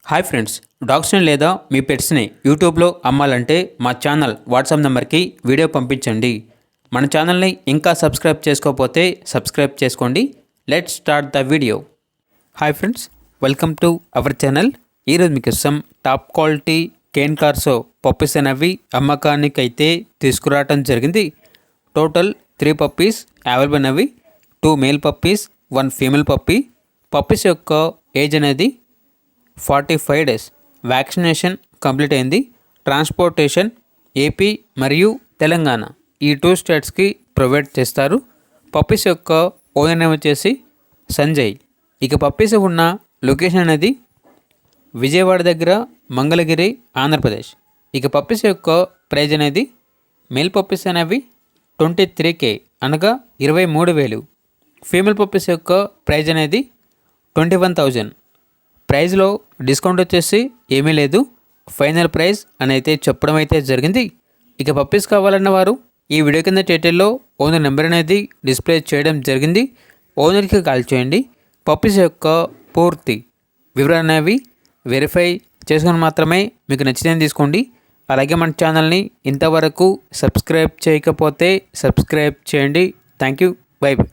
Hi friends, డాగ్స్ని లేదా మీ పెట్స్ని యూట్యూబ్లో అమ్మాలంటే మా ఛానల్ వాట్సాప్ నెంబర్కి వీడియో పంపించండి. మన ఛానల్ని ఇంకా సబ్స్క్రైబ్ చేసుకోకపోతే సబ్స్క్రైబ్ చేసుకోండి. Let's start the video. Hi friends, welcome to our channel. ఈరోజు మీకోసం టాప్ క్వాలిటీ కేన్ కార్సో పప్పీస్ అనేవి అమ్మకానికి అయితే తీసుకురావడం జరిగింది. టోటల్ 3 పప్పీస్ అవైలబుల్ అనేవి. 2 male puppies, 1 female puppy. Puppies యొక్క ఏజ్ అనేది 45 డేస్. వ్యాక్సినేషన్ కంప్లీట్ అయింది. ట్రాన్స్పోర్టేషన్ ఏపీ మరియు తెలంగాణ ఈ 2 స్టేట్స్కి ప్రొవైడ్ చేస్తారు. పప్పీస్ యొక్క ఓనర్ నేమ్ వచ్చేసి సంజయ్. ఇక పప్పీస్ ఉన్న లొకేషన్ అనేది విజయవాడ దగ్గర మంగళగిరి, ఆంధ్రప్రదేశ్. ఇక పప్పీస్ యొక్క ప్రైజ్ అనేది మేల్ పప్పీస్ అనేవి 23K అనగా 23,000. ఫీమేల్ పప్పీస్ యొక్క ప్రైజ్ అనేది 21,000. ప్రైజ్లో డిస్కౌంట్ వచ్చేసి ఏమీ లేదు. ఫైనల్ ప్రైస్ అని అయితే చెప్పడం అయితే జరిగింది. ఇక పప్పీస్ కావాలన్న వారు ఈ వీడియో కింద టైటిల్లో ఓనర్ నెంబర్ అనేది డిస్ప్లే చేయడం జరిగింది. ఓనర్కి కాల్ చేయండి. పప్పీస్ యొక్క పూర్తి వివరాలు అనేవి వెరిఫై చేసుకొని మాత్రమే మీకు నచ్చితే తీసుకోండి. అలాగే మన ఛానల్ని ఇంతవరకు సబ్స్క్రైబ్ చేయకపోతే సబ్స్క్రైబ్ చేయండి. Thank you. By by.